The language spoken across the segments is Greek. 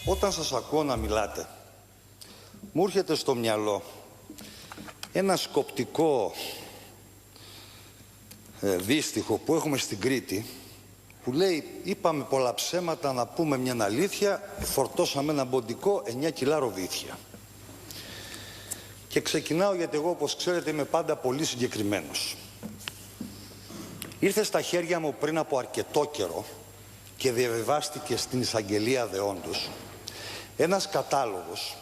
Όταν σας ακούω να μιλάτε, μου έρχεται στο μυαλό ένα σκοπτικό δύστιχο που έχουμε στην Κρήτη, που λέει: είπαμε πολλά ψέματα να πούμε μια αλήθεια, φορτώσαμε ένα μποντικό 9 κιλά ροβίθια. Και ξεκινάω γιατί εγώ, όπως ξέρετε, είμαι πάντα πολύ συγκεκριμένος. Ήρθε στα χέρια μου πριν από αρκετό καιρό και διαβιβάστηκε στην εισαγγελία δεόντως ένας κατάλογος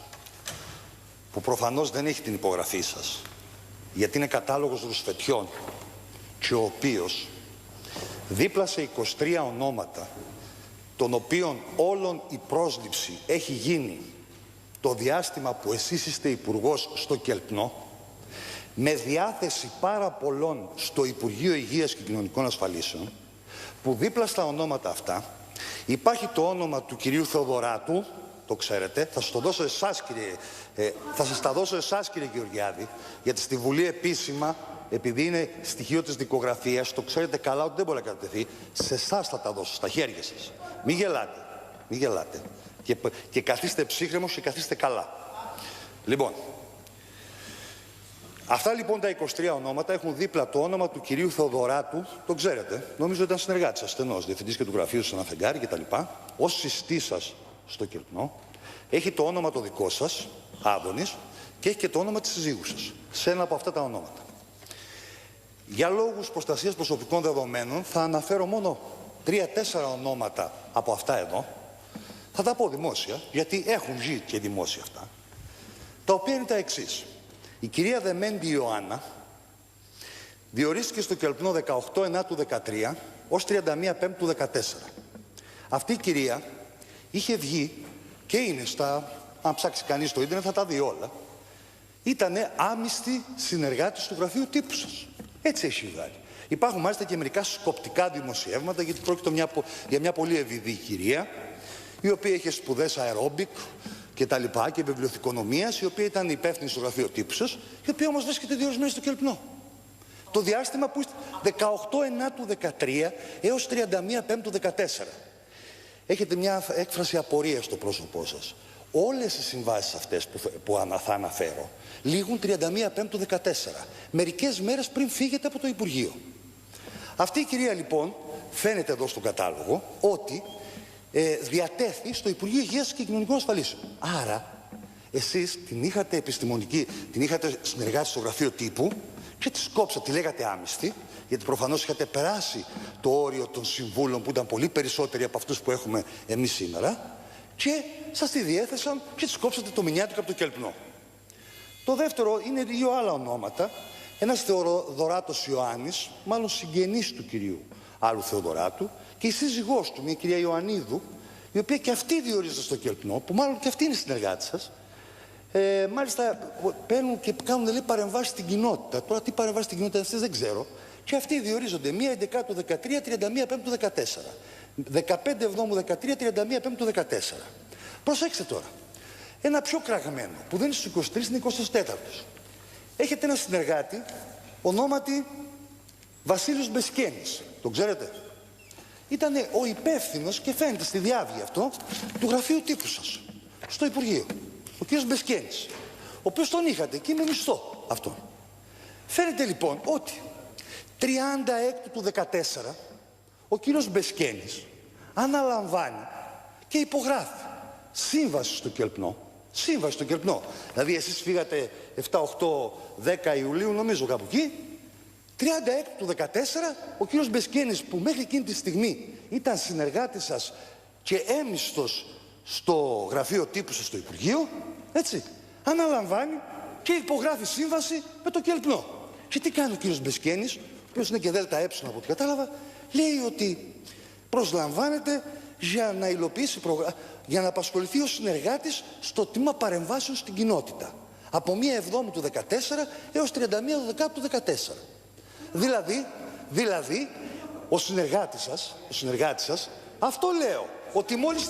που προφανώς δεν έχει την υπογραφή σας, γιατί είναι κατάλογος ρουσφετιών, και ο οποίος δίπλα σε 23 ονόματα, των οποίων όλων η πρόσληψη έχει γίνει το διάστημα που εσείς είστε υπουργός στο Κελπνό, με διάθεση πάρα πολλών στο Υπουργείο Υγείας και Κοινωνικών Ασφαλίσεων, που δίπλα στα ονόματα αυτά υπάρχει το όνομα του κυρίου Θεοδωράτου, το ξέρετε, θα σας το δώσω εσάς, θα σας τα δώσω εσάς, κύριε Γεωργιάδη, γιατί στη Βουλή επίσημα, επειδή είναι στοιχείο της δικογραφίας, το ξέρετε καλά ότι δεν μπορεί να κατατεθεί, σε εσάς θα τα δώσω, στα χέρια σας. Μην γελάτε, μην γελάτε. Και καθίστε ψύχρεμος και καθίστε καλά. Λοιπόν, αυτά λοιπόν τα 23 ονόματα έχουν δίπλα το όνομα του κυρίου Θεοδωράτου, το ξέρετε, νομίζω ήταν συνεργάτης σας στενός, διευθυντής και του γραφείου σας, ένα φεγγάρι κτλ. Ως συστής σας στο Κελπνό, έχει το όνομα το δικό σας, Άδωνης, και έχει και το όνομα της συζύγου σας, σε ένα από αυτά τα ονόματα. Για λόγους προστασίας προσωπικών δεδομένων θα αναφέρω μόνο 3-4 ονόματα από αυτά εδώ. Θα τα πω δημόσια, γιατί έχουν βγει και δημόσια αυτά, τα οποία είναι τα εξής. Η κυρία Δεμέντη Ιωάννα διορίστηκε στο Κελπνό 18/9/13 ως 31/5/14. Αυτή η κυρία είχε βγει και είναι στα, αν ψάξει κανείς στο ίντερνετ θα τα δει όλα, ήτανε άμυστη συνεργάτης του γραφείου τύπου σας. Έτσι έχει βγάλει. Υπάρχουν μάλιστα και μερικά σκοπτικά δημοσιεύματα, γιατί πρόκειται για μια πολύ ευηδή κυρία, η οποία είχε σπουδές αερόμπικ και τα λοιπά και βιβλιοθηκονομίας, η οποία ήταν υπεύθυνη στο γραφείο τύπου σας, η οποία όμως βρίσκεται διορισμένη στο Κελπνό. Το διάστημα που είστε 18/9/13 έως 31/5/14. Έχετε μια έκφραση απορίας στο πρόσωπό σας. Όλες οι συμβάσεις αυτές που θα αναφέρω λήγουν 31/5/14, μερικές μέρες πριν φύγετε από το Υπουργείο. Αυτή η κυρία λοιπόν φαίνεται εδώ στο κατάλογο ότι διατέθη στο Υπουργείο Υγείας και Κοινωνικών Ασφαλίσεων. Άρα εσείς την είχατε επιστημονική, την είχατε συνεργάτη στο γραφείο τύπου και τη σκόψατε, τη λέγατε άμυστη, γιατί προφανώς είχατε περάσει το όριο των συμβούλων που ήταν πολύ περισσότεροι από αυτούς που έχουμε εμείς σήμερα, και σας τη διέθεσαν και της κόψατε το μηνιάτικο από το Κελπνό. Το δεύτερο είναι δύο άλλα ονόματα. Ένας Θεοδωράτος Ιωάννης, μάλλον συγγενής του κυρίου άλλου Θεοδωράτου, και η σύζυγός του, μια κυρία Ιωαννίδου, η οποία και αυτή διορίζεται στο Κελπνό, που μάλλον και αυτή είναι συνεργάτη σας. Μάλιστα παίρνουν και κάνουν, λέει, παρεμβάσεις στην κοινότητα. Τώρα τι παρεμβάσεις στην κοινότητα αυτές δεν ξέρω. Και αυτοί διορίζονται 1/11/13, 31/5/14. 15/7/13, 31/5/14. Προσέξτε τώρα. Ένα πιο κραγμένο, που δεν είναι στους 23, είναι 24. Έχετε ένα συνεργάτη, ονόματι Βασίλειος Μπεσκένης. Τον ξέρετε? Ήταν ο υπεύθυνος, και φαίνεται στη διάβγεια αυτό, του γραφείου τύπου σας, στο Υπουργείο. Ο κύριος Μπεσκένης, ο οποίος τον είχατε εκεί με μισθό αυτό. Φαίνεται λοιπόν ότι 36/14 ο κύριος Μπεσκένης αναλαμβάνει και υπογράφει σύμβαση στο Κελπνό. Σύμβαση στο Κελπνό. Δηλαδή εσείς φύγατε 7, 8, 10 Ιουλίου, νομίζω κάπου εκεί. 36/14 ο κύριος Μπεσκένης, που μέχρι εκείνη τη στιγμή ήταν συνεργάτης σας και έμισθος στο γραφείο τύπου σας στο Υπουργείο, έτσι, αναλαμβάνει και υπογράφει σύμβαση με το Κελπνό. Και τι κάνει ο κύριος Μπεσκένης, ο οποίος είναι και ΔΕΛΤΑ από ό,τι κατάλαβα, λέει ότι προσλαμβάνεται για να υλοποιήσει για να απασχοληθεί ως συνεργάτης στο τμήμα παρεμβάσεων στην κοινότητα. Από 1/7/14 έως 31/12/14. Δηλαδή, ο συνεργάτης σας, αυτό λέω, ότι μόλις...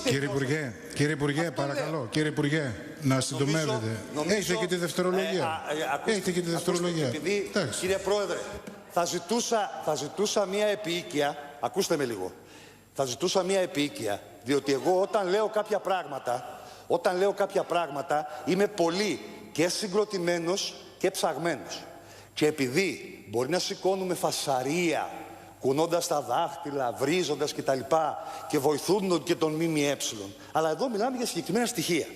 Κύριε Υπουργέ, παρακαλώ, κύριε Υπουργέ, να συντομεύετε. Έχετε και τη δευτερολογία. Έχετε και τη δευτερολογία. Κύριε Πρόεδρε, θα ζητούσα μία επίοικια, ακούστε με λίγο, θα ζητούσα μία επίοικια, διότι εγώ όταν λέω κάποια πράγματα Όταν λέω κάποια πράγματα είμαι πολύ και συγκροτημένος και ψαγμένος. Και επειδή μπορεί να σηκώνουμε φασαρία, κουνώντας τα δάχτυλα, βρίζοντας κτλ. Και βοηθούν και τον ΜΜΕ. Αλλά εδώ μιλάμε για συγκεκριμένα στοιχεία.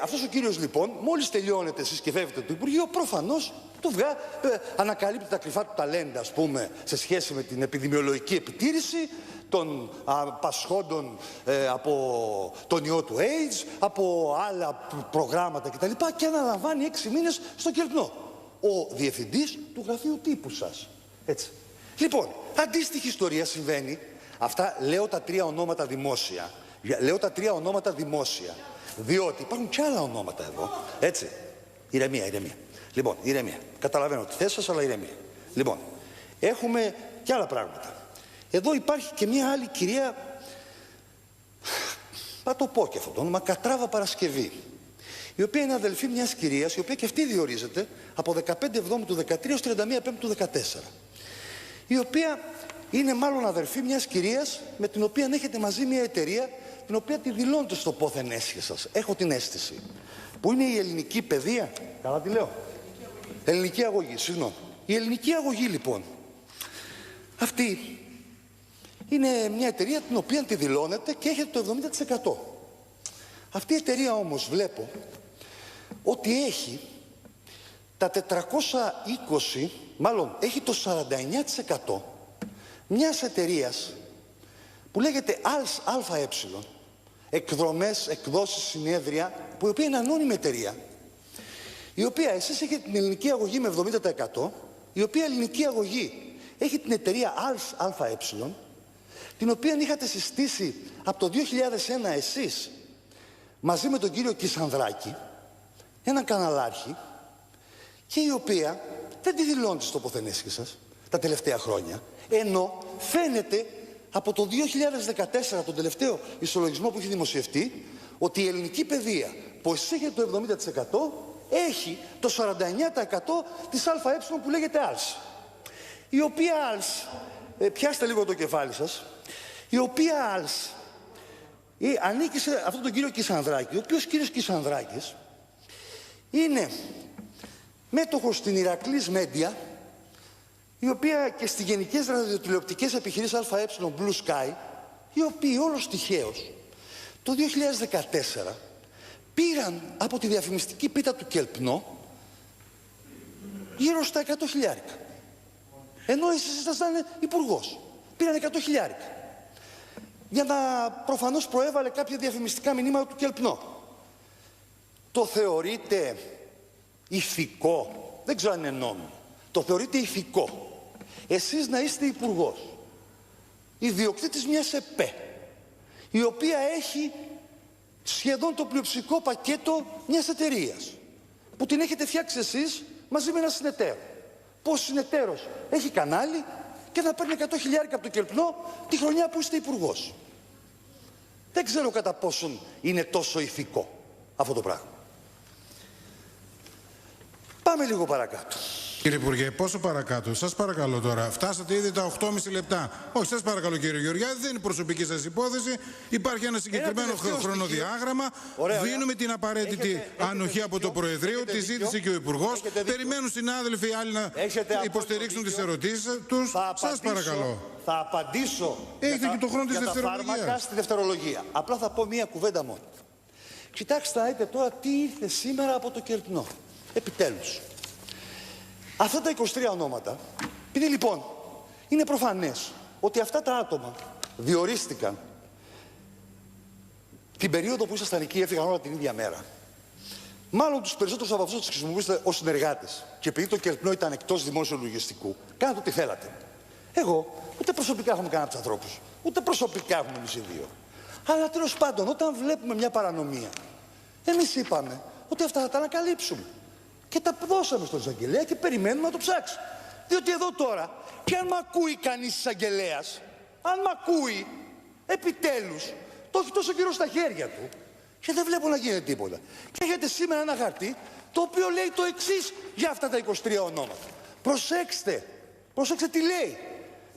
Αυτός ο κύριος λοιπόν, μόλις τελειώνετε εσείς και φεύγετε το Υπουργείο, προφανώς ανακαλύπτει τα κρυφά του ταλέντα, ας πούμε, σε σχέση με την επιδημιολογική επιτήρηση των πασχόντων από τον ιό του AIDS, από άλλα προγράμματα κτλ. Και αναλαμβάνει 6 μήνες στο Κερπνό. Ο διευθυντής του γραφείου τύπου σας. Έτσι. Λοιπόν, αντίστοιχη ιστορία συμβαίνει. Αυτά λέω τα 3 ονόματα δημόσια. Λέω τα 3 ονόματα δημόσια. Διότι υπάρχουν και άλλα ονόματα εδώ. Έτσι. Ηρεμία, ηρεμία. Λοιπόν, ηρεμία. Καταλαβαίνω τη θέση σας, αλλά ηρεμία. Λοιπόν, έχουμε και άλλα πράγματα. Εδώ υπάρχει και μια άλλη κυρία, θα το πω και αυτό το όνομα, Κατράβα Παρασκευή, η οποία είναι αδελφή μιας κυρίας, η οποία και αυτή διορίζεται από 15 Εβδόμου του 13 ως 31 Πέμπτου του 14. Η οποία είναι μάλλον αδελφή μιας κυρίας με την οποία έχετε μαζί μια εταιρεία, την οποία τη δηλώνετε στο πόθεν έσχε σας. Έχω την αίσθηση. Που είναι η ελληνική παιδεία. Καλά τη λέω. Ελληνική αγωγή, συγγνώμη. Η ελληνική αγωγή λοιπόν, αυτή είναι μια εταιρεία την οποία τη δηλώνετε και έχετε το 70%. Αυτή η εταιρεία όμως βλέπω ότι έχει τα 420, μάλλον έχει το 49% μιας εταιρείας που λέγεται ΑΕ, εκδρομές, εκδόσεις, συνέδρια, που η οποία είναι ανώνυμη εταιρεία, η οποία εσείς έχετε την ελληνική αγωγή με 70%, η οποία ελληνική αγωγή έχει την εταιρεία ΑΕ, την οποία είχατε συστήσει από το 2001 εσείς μαζί με τον κύριο Κισανδράκη, έναν καναλάρχη, και η οποία δεν τη δηλώνετε στο ποθενέσχη σας τα τελευταία χρόνια, ενώ φαίνεται από το 2014, τον τελευταίο ισολογισμό που έχει δημοσιευτεί, ότι η ελληνική παιδεία που εσείς έχετε το 70% έχει το 49% της ΑΕ που λέγεται ΑΛΣ. Η οποία ΑΛΣ, πιάστε λίγο το κεφάλι σας, η οποία ΑΛΣ ανήκει σε αυτόν τον κύριο Κισανδράκη, ο οποίος κύριος Κισανδράκης είναι μέτοχος στην Ηρακλής Μέντια, η οποία και στις γενικές ραδιοτηλεοπτικές επιχειρήσεις ΑΕ Blue Sky, οι οποίοι όλος τυχαίως το 2014 πήραν από τη διαφημιστική πίτα του Κελπνό γύρω στα 100 χιλιάρικα. Ενώ εσείς ήσασταν υπουργός. Πήραν 100 χιλιάρικα. Για να προφανώς προέβαλε κάποια διαφημιστικά μηνύματα του Κελπνό. Το θεωρείτε ηθικό? Δεν ξέρω αν είναι νόμιμο. Το θεωρείτε ηθικό εσείς να είστε υπουργός, ιδιοκτήτης μιας ΕΠΕ, η οποία έχει σχεδόν το πλειοψηφικό πακέτο μιας εταιρείας, που την έχετε φτιάξει εσείς μαζί με ένα συνεταίρο. Πώς συνεταίρος έχει κανάλι και θα παίρνει 100 χιλιάρικα από το Κελπνό τη χρονιά που είστε υπουργός. Δεν ξέρω κατά πόσον είναι τόσο ηθικό αυτό το πράγμα. Πάμε λίγο παρακάτω. Κύριε Υπουργέ, πόσο παρακάτω? Σας παρακαλώ τώρα. Φτάσατε ήδη τα 8,5 λεπτά. Όχι, σας παρακαλώ κύριε Γεωργιάδη, δεν είναι προσωπική σας υπόθεση. Υπάρχει ένα συγκεκριμένο χρονοδιάγραμμα. Δίνουμε την απαραίτητη ανοχή από το Προεδρείο. Τη ζήτησε και ο Υπουργός. Περιμένουν συνάδελφοι άλλοι να υποστηρίξουν τις ερωτήσεις τους. Σας παρακαλώ. Θα απαντήσω για τα φάρμακα στη δευτερολογία. Απλά θα πω μία κουβέντα μόνο. Κοιτάξτε, δείτε τώρα τι ήρθε σήμερα από το Κερπνό. Επιτέλους. Αυτά τα 23 ονόματα, επειδή λοιπόν είναι προφανές ότι αυτά τα άτομα διορίστηκαν την περίοδο που ήσασταν εκεί, έφυγαν όλα την ίδια μέρα. Μάλλον τους περισσότερους από αυτούς τους χρησιμοποιήσατε ως συνεργάτες. Και επειδή το Κερπνό ήταν εκτός δημόσιου λογιστικού, κάνατε ό,τι θέλατε. Εγώ ούτε προσωπικά έχουμε κανένα από τους ανθρώπους, ούτε προσωπικά έχουμε εμείς οι δύο. Αλλά τέλος πάντων, όταν βλέπουμε μια παρανομία, εμείς είπαμε ότι αυτά θα τα ανακαλύψουμε. Και τα δώσαμε στον εισαγγελέα και περιμένουμε να το ψάξει. Διότι εδώ τώρα, και αν μ' ακούει κανείς εισαγγελέας, αν μ' ακούει, επιτέλους, το έχει τόσο καιρό στα χέρια του και δεν βλέπω να γίνεται τίποτα. Και έχετε σήμερα ένα χαρτί το οποίο λέει το εξής για αυτά τα 23 ονόματα. Προσέξτε τι λέει.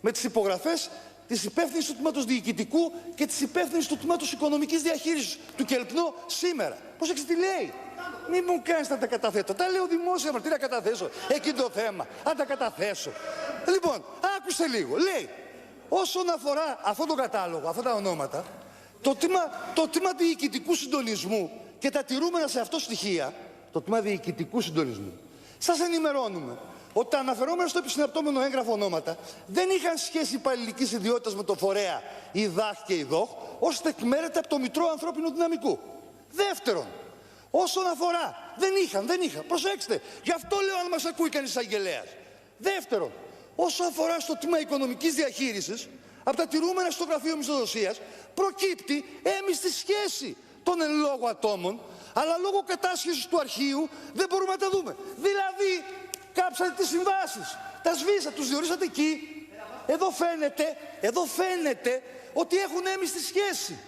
Με τις υπογραφές της υπεύθυνης του τμήματος διοικητικού και της υπεύθυνης του τμήματος οικονομικής διαχείρισης του ΚΕΛΠΝΟ σήμερα. Πρόσεξε τι λέει. Μην μου κάνεις να τα καταθέτω. Τα λέω δημόσια, μα τι να καταθέσω. Εκεί το θέμα. Αν τα καταθέσω. Λοιπόν, άκουσε λίγο. Λέει, όσον αφορά αυτόν τον κατάλογο, αυτά τα ονόματα, το τμήμα διοικητικού συντονισμού και τα τηρούμενα σε αυτό στοιχεία, το τμήμα διοικητικού συντονισμού, σας ενημερώνουμε ότι τα αναφερόμενα στο επισυναπτώμενο έγγραφο ονόματα δεν είχαν σχέση υπαλληλικής ιδιότητας με το φορέα η ΔΑΧ και η ΔΟΧ, ώστε εκμέρεται από το Μητρό Ανθρώπινου Δυναμικού. Δεύτερον, όσον αφορά, δεν είχαν, προσέξτε, γι' αυτό λέω αν μας ακούει κανείς εισαγγελέας. Δεύτερον, όσον αφορά στο τμήμα οικονομικής διαχείρισης, από τα τηρούμενα στο γραφείο μισθοδοσίας, προκύπτει έμιστη σχέση των εν λόγω ατόμων, αλλά λόγω κατάσχεσης του αρχείου δεν μπορούμε να τα δούμε. Δηλαδή, κάψατε τις συμβάσεις, τα σβήσατε, τους διορίσατε εκεί. Εδώ φαίνεται ότι έχουν έμιστη σχέση.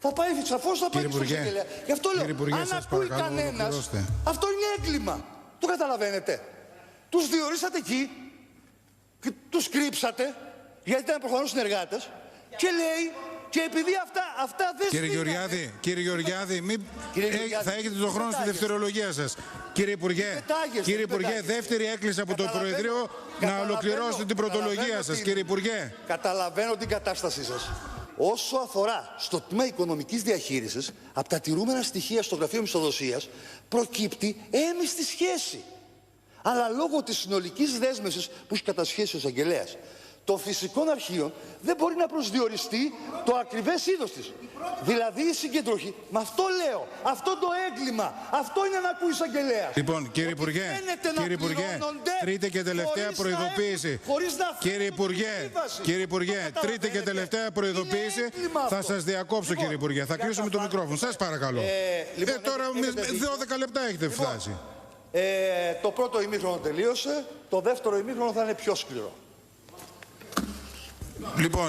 Θα πάει, σαφώς θα πάει στο εισαγγελέα. Γι' αυτό λέω, αν ακούει κανένας, αυτό είναι έγκλημα. Το καταλαβαίνετε. Τους διορίσατε εκεί, και τους κρύψατε, γιατί ήταν προφανώς συνεργάτες, και λέει, και επειδή αυτά δεν Κύριε Γεωργιάδη, θα έχετε τον χρόνο στη δευτερολογία σας. Κύριε Υπουργέ, δεύτερη έκκληση από το Προεδρείο να ολοκληρώσετε την πρωτολογία σας, κύριε Υπουργέ. Καταλαβαίνω την κατάστασή σας. Όσο αφορά στο τμήμα οικονομικής διαχείρισης, από τα τηρούμενα στοιχεία στο γραφείο μισθοδοσίας, προκύπτει έμιστη σχέση. Αλλά λόγω της συνολικής δέσμευσης που έχει κατασχέσει ο εισαγγελέας των φυσικών αρχείων, δεν μπορεί να προσδιοριστεί το ακριβές είδος της. Δηλαδή η συγκεντροχή. Με αυτό λέω. Αυτό το έγκλημα. Αυτό είναι να ακούει εισαγγελέας. Λοιπόν, κύριε Υπουργέ, τρίτη και τελευταία προειδοποίηση. Κύριε Υπουργέ, τρίτη και τελευταία προειδοποίηση. Θα σας διακόψω, κύριε Υπουργέ. Θα κλείσουμε το μικρόφωνο. Σας παρακαλώ. Τώρα 12 λεπτά έχετε φτάσει. Το πρώτο ημίχρονο τελείωσε. Το δεύτερο ημίχρονο θα είναι πιο σκληρό. Λοιπόν,